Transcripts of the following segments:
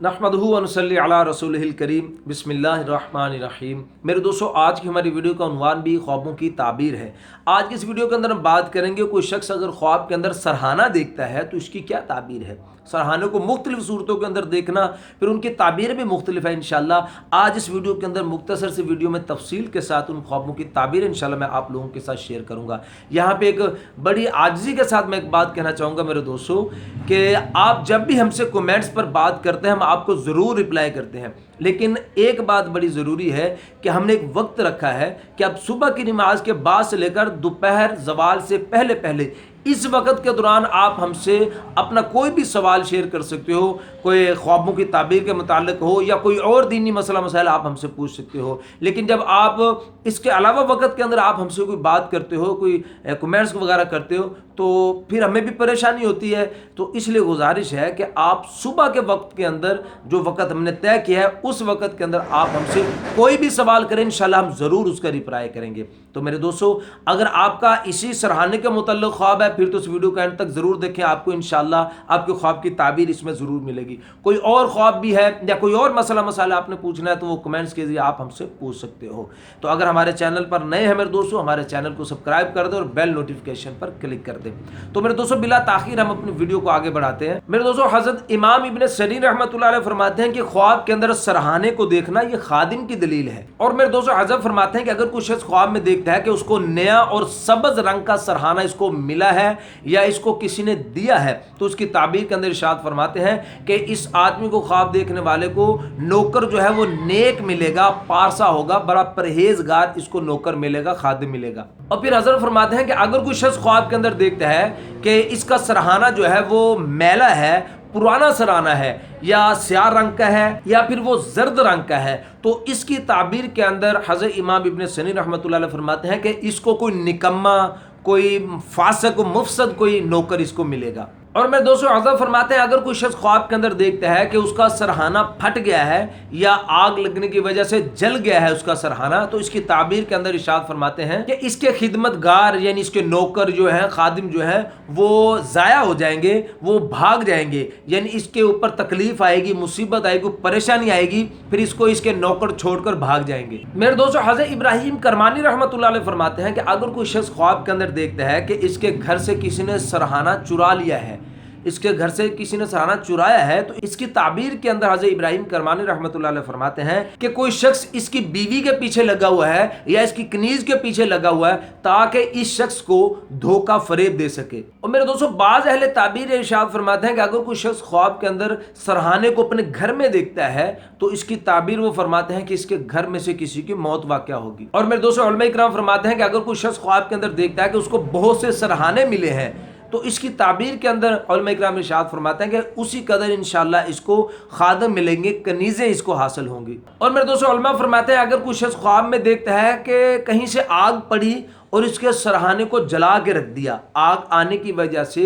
नहमदुहु व नसल्ली अला रसूलिहिल करीम बिस्मिल्लाहिर्रहमानिर्रहीम। मेरे दोस्तों, आज की हमारी वीडियो का उन्वान भी ख्वाबों की ताबीर है। आज की इस वीडियो के अंदर हम बात करेंगे कोई शख्स अगर ख्वाब के अंदर सरहाना देखता है तो इसकी क्या ताबीर है। सरहाने को मुख्तलिफ सूरतों के अंदर देखना, फिर उनकी ताबीर भी मुख्तलिफ है। इंशाअल्लाह आज इस वीडियो के अंदर मुख्तसर से वीडियो में तफसील के साथ उन ख्वाबों की ताबीर इंशाअल्लाह मैं आप लोगों के साथ शेयर करूँगा। यहाँ पे एक बड़ी आजिज़ी के साथ मैं एक बात कहना चाहूँगा मेरे दोस्तों, कि आप जब भी हमसे कमेंट्स पर बात करते हैं हम आपको ज़रूर रिप्लाई करते हैं, लेकिन एक बात बड़ी ज़रूरी है कि हमने एक वक्त रखा है कि अब सुबह की नमाज के बाद से लेकर दोपहर ज़वाल से पहले पहले इस वक्त के दौरान आप हमसे अपना कोई भी सवाल शेयर कर सकते हो। कोई ख्वाबों की ताबीर के मुतालिक हो या कोई और दीनी मसला मसाइल आप हमसे पूछ सकते हो। लेकिन जब आप इसके अलावा वक्त के अंदर आप हमसे कोई बात करते हो, कोई कमेंट्स वगैरह करते हो, तो फिर हमें भी परेशानी होती है। तो इसलिए गुजारिश है कि आप सुबह के वक्त के अंदर जो वक्त हमने तय किया है उस वक्त के अंदर आप हमसे कोई भी सवाल करें, इंशाल्लाह हम ज़रूर उसका रिप्लाई करेंगे। तो मेरे दोस्तों, अगर आपका इसी सरहाने के मुतल्लिक़ ख्वाब है फिर तो इस वीडियो के एंड तक ज़रूर देखें, आपको इंशाल्लाह आपके ख्वाब की ताबीर इसमें ज़रूर मिलेगी। कोई और ख्वाब भी है या कोई और मसला मसाला आपने पूछना है तो वो कमेंट्स के ज़रिए आप हमसे पूछ सकते हो। तो अगर हमारे चैनल पर नए हैं मेरे दोस्तों, हमारे चैनल को सब्सक्राइब कर दें और बेल नोटिफिकेशन पर क्लिक कर दें। तो मेरे दोस्तों, बिला ताखीर हम अपनी वीडियो को आगे बढ़ाते हैं। मेरे दोस्तों, हज़रत इमाम इब्न सरीन रहमतुल्लाह अलैह फरमाते हैं कि ख्वाब के अंदर सरहाने को देखना ये खादिम की दलील है। और मेरे दोस्तों, हज़रत फरमाते हैं कि अगर कोई शख्स ख्वाब में देखता है कि उसको नया और सब्ज़ रंग का सरहाना इसको मिला है या इसको किसी ने दिया है, तो उसकी ताबीर के अंदर इरशाद फरमाते हैं कि इस आदमी को ख्वाब देखने वाले को नौकर जो है वो नेक मिलेगा, पारसा होगा, बड़ा परहेजगार इसको नौकर मिलेगा, खादिम मिलेगा। और फिर हज़रत फरमाते हैं कि अगर कोई शख्स ख्वाब के अंदर देखता है कि इसका सरहाना जो है वो मैला है, पुराना सराहना है, या स्याह रंग का है या फिर वो जर्द रंग का है, तो इसकी ताबीर के अंदर हज़रत इमाम इब्न सरीन रहमतुल्लाह अलैह फरमाते हैं कि इसको कोई निकम्मा, कोई फासिक, मुफसद कोई नौकर इसको मिलेगा। और मेरे दोस्तों, हज़रत फरमाते हैं अगर कोई शख्स ख्वाब के अंदर देखता है कि उसका सरहाना फट गया है या आग लगने की वजह से जल गया है उसका सरहाना, तो इसकी ताबीर के अंदर इरशाद फरमाते हैं कि इसके खिदमतगार यानी इसके नौकर जो हैं, खादिम जो हैं, वो ज़ाया हो जाएंगे, वो भाग जाएंगे, यानी इसके ऊपर तकलीफ आएगी, मुसीबत आएगी, परेशानी आएगी, फिर इसको इसके नौकर छोड़कर भाग जाएंगे। मेरे दोस्तों, हज़रत इब्राहिम करमानी रहमतुल्लाह अलैह फरमाते हैं कि अगर कोई शख्स ख्वाब के अंदर देखता है कि इसके घर से किसी ने सरहाना चुरा लिया है, इसके घर से किसी ने सरहाना चुराया है, तो इसकी ताबीर के अंदर हज़रत इब्राहिम करमानी रहमतुल्लाह अलैह फरमाते हैं कि कोई शख्स इसकी बीवी के पीछे लगा हुआ है या इसकी कनीज के पीछे लगा हुआ है ताकि इस शख्स को धोखा फरेब दे सके। और मेरे दोस्तों, बाज़ अहले ताबीर इरशाद फरमाते हैं कि अगर कोई शख्स ख्वाब के अंदर सरहाने को अपने घर में देखता है तो इसकी ताबीर वो फरमाते हैं कि इसके घर में से किसी की मौत वाक़या होगी। और मेरे दोस्तों, उलमा इकराम फरमाते हैं कि अगर कोई शख्स ख्वाब के अंदर देखता है कि उसको बहुत से सरहाने मिले हैं, तो इसकी ताबीर के अंदर उलमा इकराम इरशाद फरमाते हैं कि उसी कदर इंशाअल्लाह इसको खादम मिलेंगे, कनीज़ें इसको हासिल होंगी। और मेरे दोस्तों, उलमा फरमाते हैं अगर कोई शख्स ख्वाब में देखता है कि कहीं से आग पड़ी और इसके सरहाने को जला के रख दिया, आग आने की वजह से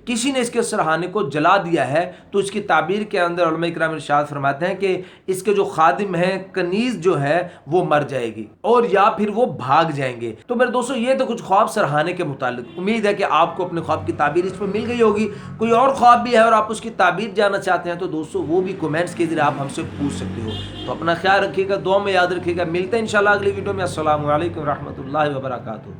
किसी ने इसके सरहाने को जला दिया है, तो इसकी ताबीर के अंदर उलमा इकराम इरशाद फरमाते हैं कि इसके जो खादिम है, कनीज़ जो है वो मर जाएगी और या फिर वो भाग जाएंगे। तो मेरे दोस्तों, ये तो कुछ ख्वाब सरहाने के मुतालिक। उम्मीद है कि आपको अपने ख्वाब की ताबीर इसमें मिल गई होगी। कोई और ख्वाब भी है और आप उसकी ताबीर जानना चाहते हैं तो दोस्तों वो भी कमेंट्स के जरिए आप हमसे पूछ सकते हो। तो अपना ख्याल रखिएगा, दुआ में याद रखिएगा। मिलते हैं इंशाल्लाह अगली वीडियो में। अस्सलामु अलैकुम रहमतुल्लाहि व बरकातुहू।